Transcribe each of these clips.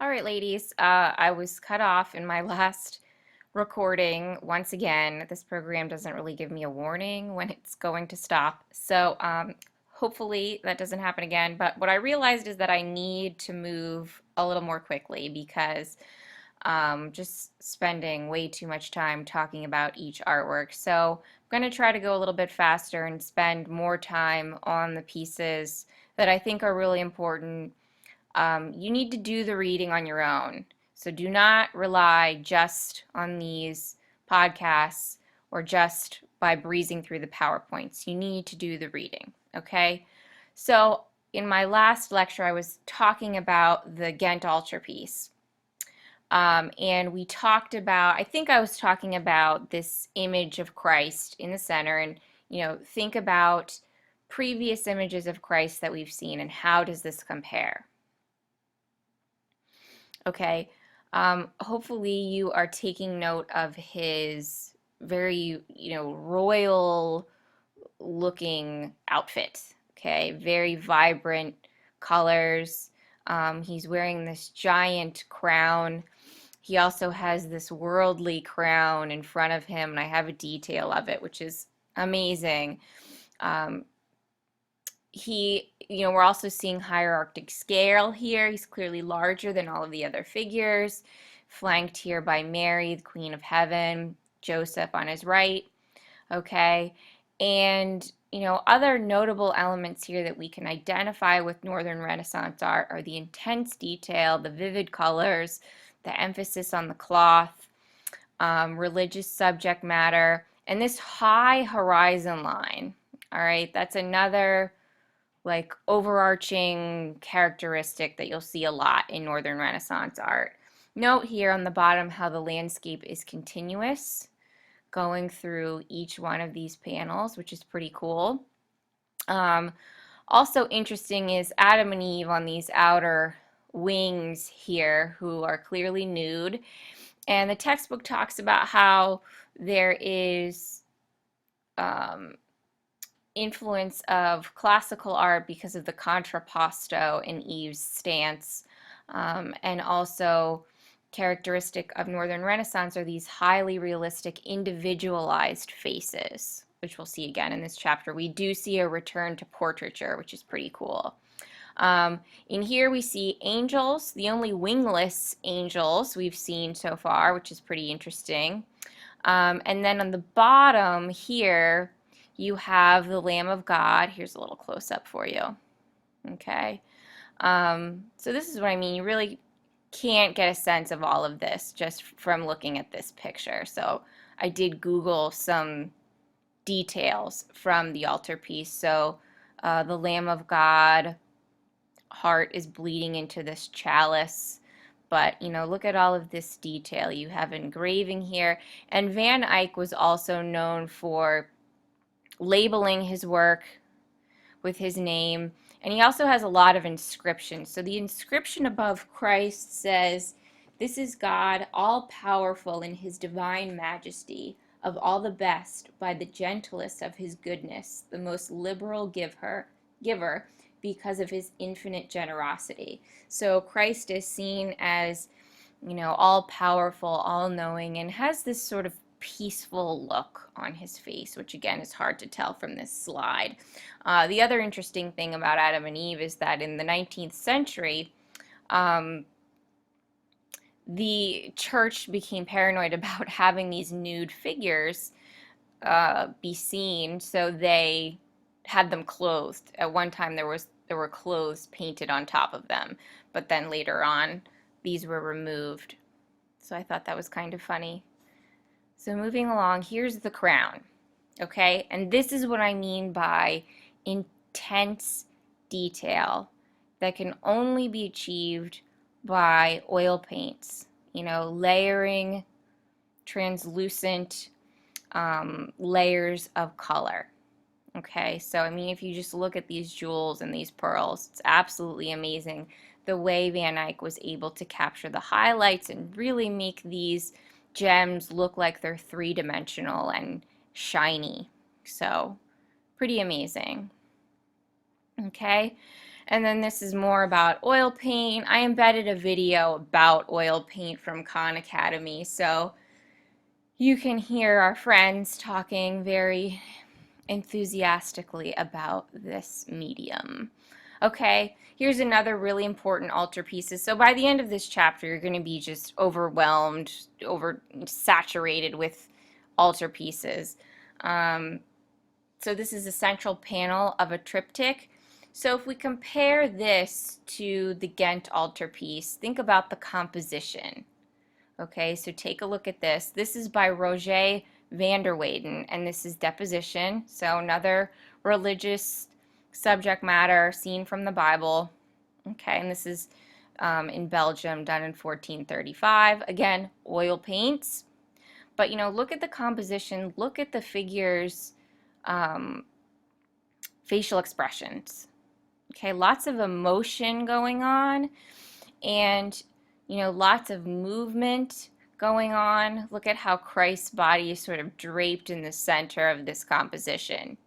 All right, ladies, I was cut off in my last recording. Once again, this program doesn't really give me a warning when it's going to stop. So hopefully that doesn't happen again. But what I realized is that I need to move a little more quickly because just spending way too much time talking about each artwork. So I'm going to try to go a little bit faster and spend more time on the pieces that I think are really important. You need to do the reading on your own. So do not rely just on these podcasts or just by breezing through the PowerPoints. You need to do the reading, okay? So in my last lecture, I was talking about the Ghent Altarpiece. And we talked about, I think I was talking about this image of Christ in the center, and think about previous images of Christ that we've seen and how does this compare? Okay, hopefully you are taking note of his very, royal looking outfit. Okay, very vibrant colors. He's wearing this giant crown. He also has this worldly crown in front of him, and I have a detail of it, which is amazing. Um, we're also seeing hierarchic scale here. He's clearly larger than all of the other figures, flanked here by Mary, the Queen of Heaven, Joseph on his right. Okay, and other notable elements here that we can identify with Northern Renaissance art are the intense detail, the vivid colors, the emphasis on the cloth, religious subject matter, and this high horizon line. All right, that's another like overarching characteristic that you'll see a lot in Northern Renaissance art. Note here on the bottom how the landscape is continuous, going through each one of these panels, which is pretty cool. Also interesting is Adam and Eve on these outer wings here, who are clearly nude. And the textbook talks about how there is influence of classical art because of the contrapposto in Eve's stance, and also characteristic of Northern Renaissance are these highly realistic individualized faces, which we'll see again in this chapter. We do see a return to portraiture, which is pretty cool. In here we see angels, the only wingless angels we've seen so far, which is pretty interesting. And then on the bottom here, you have the Lamb of God. Here's a little close-up for you. Okay. So this is what I mean. You really can't get a sense of all of this just from looking at this picture. So I did Google some details from the altarpiece. So the Lamb of God heart is bleeding into this chalice. But, look at all of this detail. You have engraving here. And Van Eyck was also known for labeling his work with his name. And he also has a lot of inscriptions. So the inscription above Christ says, "This is God, all-powerful in his divine majesty, of all the best, by the gentlest of his goodness, the most liberal giver, because of his infinite generosity." So Christ is seen as, all-powerful, all-knowing, and has this sort of peaceful look on his face, which again is hard to tell from this slide. The other interesting thing about Adam and Eve is that in the 19th century, the church became paranoid about having these nude figures be seen, so they had them clothed. At one time there were clothes painted on top of them, but then later on these were removed. So I thought that was kind of funny. So moving along, here's the crown, okay? And this is what I mean by intense detail that can only be achieved by oil paints, layering translucent layers of color. Okay, so I mean, if you just look at these jewels and these pearls, it's absolutely amazing the way Van Eyck was able to capture the highlights and really make these gems look like they're three-dimensional and shiny. So, pretty amazing. Okay, And then this is more about oil paint. I embedded a video about oil paint from Khan Academy, so you can hear our friends talking very enthusiastically about this medium. Okay, here's another really important altarpieces. So by the end of this chapter, you're going to be just overwhelmed, saturated with altarpieces. So this is a central panel of a triptych. So if we compare this to the Ghent Altarpiece, think about the composition. Okay, so take a look at this. This is by Roger van der Weyden, and this is deposition. So another religious subject matter seen from the Bible. Okay, and this is in Belgium, done in 1435. Again, oil paints. But look at the composition. Look at the figures' facial expressions. Okay, lots of emotion going on, and lots of movement going on. Look at how Christ's body is sort of draped in the center of this composition.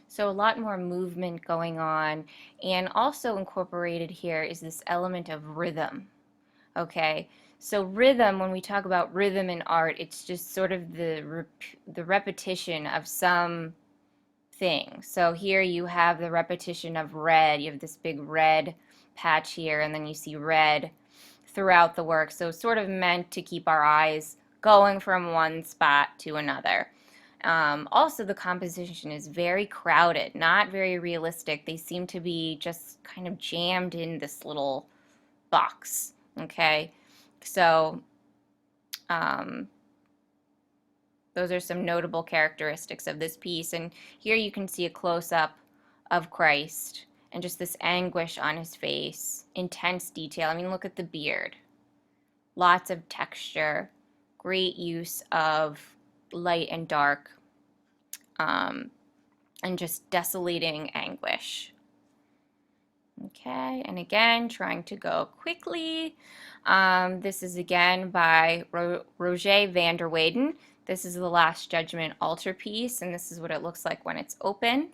So a lot more movement going on, and also incorporated here is this element of rhythm. Okay, so rhythm, when we talk about rhythm in art, it's just sort of the repetition of some thing. So here you have the repetition of red. You have this big red patch here, and then you see red throughout the work. So sort of meant to keep our eyes going from one spot to another. Also, the composition is very crowded, not very realistic. They seem to be just kind of jammed in this little box. Okay, so those are some notable characteristics of this piece. And here you can see a close-up of Christ and just this anguish on his face, intense detail. I mean, look at the beard. Lots of texture, great use of light and dark, and just desolating anguish. Okay, and again, trying to go quickly. This is again by Roger van der Weyden. This is the Last Judgement altarpiece, and this is what it looks like when it's open.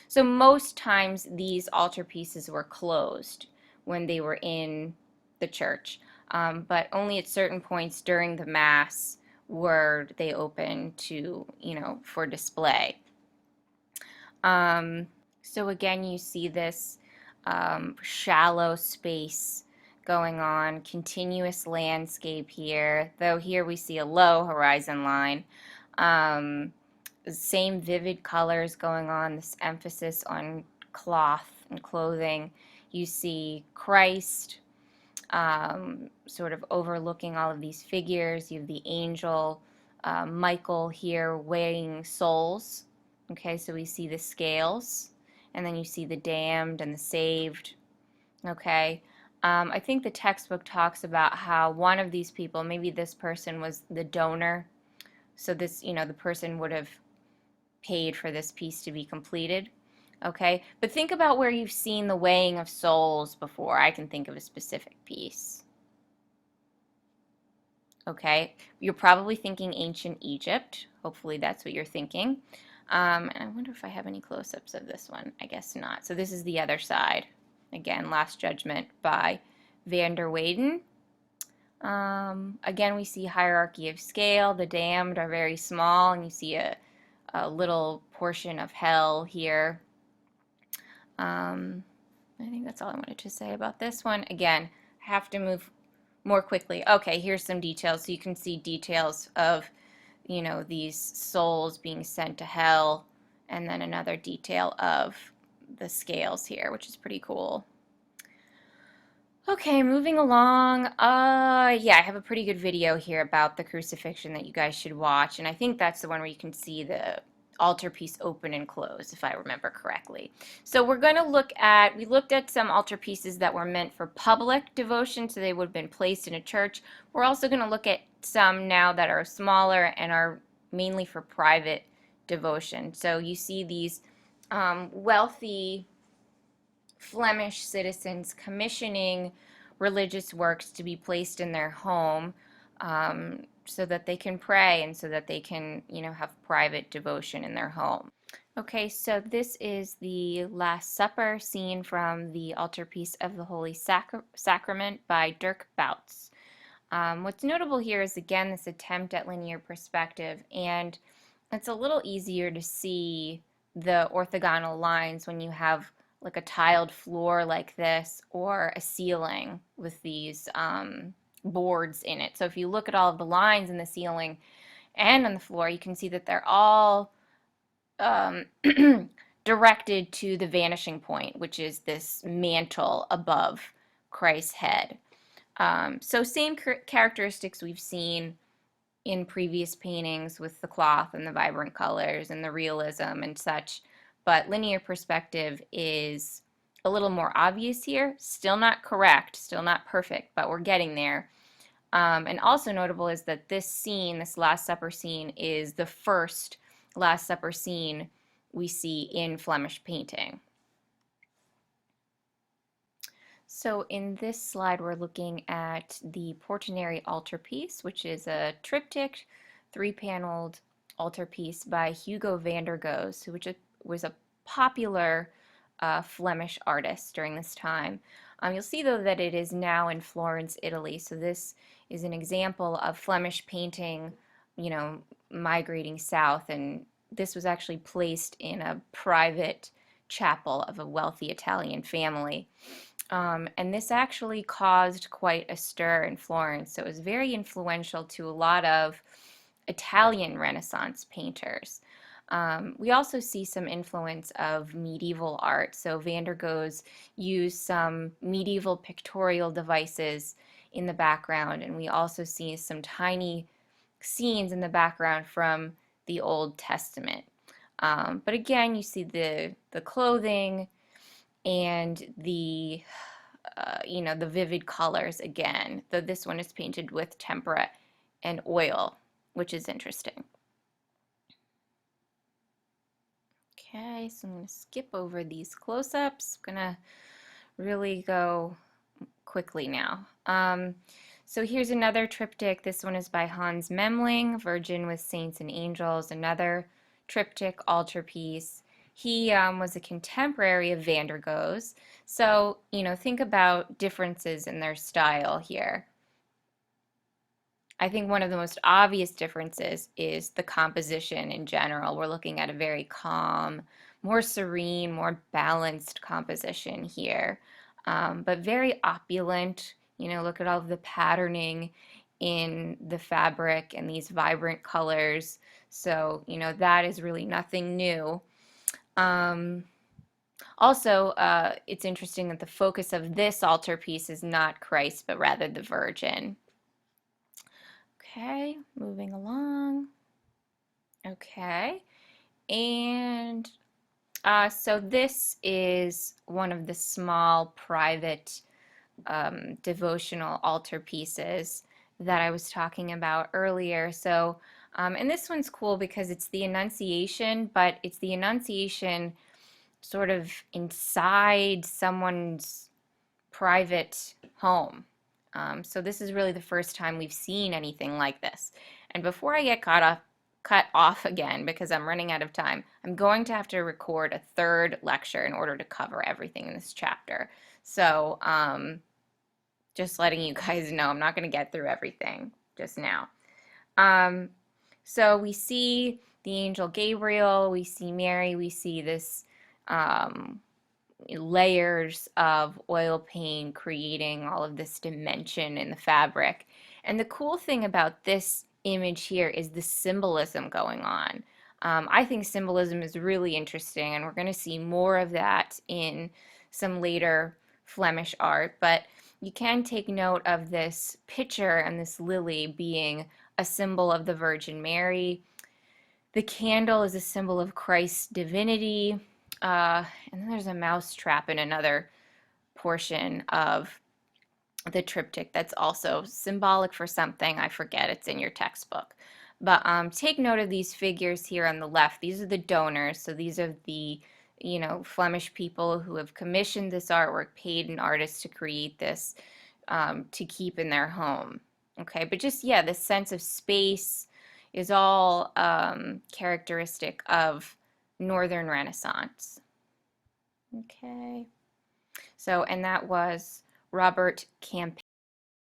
So most times these altarpieces were closed when they were in the church, but only at certain points during the Mass were they open to, for display. So again, you see this shallow space going on, continuous landscape here, though here we see a low horizon line. Same vivid colors going on, this emphasis on cloth and clothing. You see Christ sort of overlooking all of these figures. You have the angel Michael here weighing souls. Okay, so we see the scales, and then you see the damned and the saved. Okay, I think the textbook talks about how one of these people, maybe this person was the donor, so this, the person would have paid for this piece to be completed. Okay, but think about where you've seen the weighing of souls before. I can think of a specific piece. Okay, you're probably thinking ancient Egypt. Hopefully that's what you're thinking. And I wonder if I have any close-ups of this one. I guess not. So this is the other side. Again, Last Judgement by van der Weyden. Again, we see hierarchy of scale. The damned are very small, and you see a little portion of hell here. I think that's all I wanted to say about this one. Again, I have to move more quickly. Okay, here's some details. So you can see details of, these souls being sent to hell, and then another detail of the scales here, which is pretty cool. Okay, moving along. Yeah, I have a pretty good video here about the crucifixion that you guys should watch, and I think that's the one where you can see the altarpiece open and close, if I remember correctly. So we're going to we looked at some altarpieces that were meant for public devotion, so they would have been placed in a church. We're also going to look at some now that are smaller and are mainly for private devotion. So you see these wealthy Flemish citizens commissioning religious works to be placed in their home, so that they can pray and so that they can, have private devotion in their home. Okay, so this is the Last Supper scene from the Altarpiece of the Holy Sacrament by Dirk Boutz. What's notable here is again this attempt at linear perspective, and it's a little easier to see the orthogonal lines when you have like a tiled floor like this or a ceiling with these boards in it. So if you look at all of the lines in the ceiling and on the floor, you can see that they're all um, directed to the vanishing point, which is this mantle above Christ's head. So same characteristics we've seen in previous paintings with the cloth and the vibrant colors and the realism and such, but linear perspective is a little more obvious here. Still not correct, still not perfect, but we're getting there. And also notable is that this scene, this Last Supper scene, is the first Last Supper scene we see in Flemish painting. So in this slide, we're looking at the Portinari altarpiece, which is a triptych, three-paneled altarpiece by Hugo van der Goes, which was a popular Flemish artist during this time. You'll see, though, that it is now in Florence, Italy. So this is an example of Flemish painting, migrating south. And this was actually placed in a private chapel of a wealthy Italian family. And this actually caused quite a stir in Florence. So it was very influential to a lot of Italian Renaissance painters. We also see some influence of medieval art. So Van der Goes used some medieval pictorial devices in the background, and we also see some tiny scenes in the background from the Old Testament. But again, you see the clothing and the the vivid colors again, though this one is painted with tempera and oil, which is interesting. Okay, so I'm going to skip over these close-ups. I'm going to really go quickly now. So here's another triptych. This one is by Hans Memling, Virgin with Saints and Angels, another triptych altarpiece. He was a contemporary of Van der Goes. So, think about differences in their style here. I think one of the most obvious differences is the composition in general. We're looking at a very calm, more serene, more balanced composition here, but very opulent. Look at all of the patterning in the fabric and these vibrant colors. So, that is really nothing new. Also, it's interesting that the focus of this altarpiece is not Christ, but rather the Virgin. Okay, moving along. Okay, and so this is one of the small private devotional altarpieces that I was talking about earlier. So, and this one's cool because it's the Annunciation, but it's the Annunciation sort of inside someone's private home. So this is really the first time we've seen anything like this. And before I get cut off again, because I'm running out of time, I'm going to have to record a third lecture in order to cover everything in this chapter. So just letting you guys know, I'm not going to get through everything just now. So we see the angel Gabriel, we see Mary, we see this layers of oil paint creating all of this dimension in the fabric. And the cool thing about this image here is the symbolism going on. I think symbolism is really interesting, and we're going to see more of that in some later Flemish art. But you can take note of this picture and this lily being a symbol of the Virgin Mary. The candle is a symbol of Christ's divinity. And then there's a mouse trap in another portion of the triptych that's also symbolic for something. I forget, it's in your textbook. But take note of these figures here on the left. These are the donors. So these are the, Flemish people who have commissioned this artwork, paid an artist to create this to keep in their home. Okay, but just, this sense of space is all characteristic of Northern Renaissance. Okay. So, and that was Robert Camp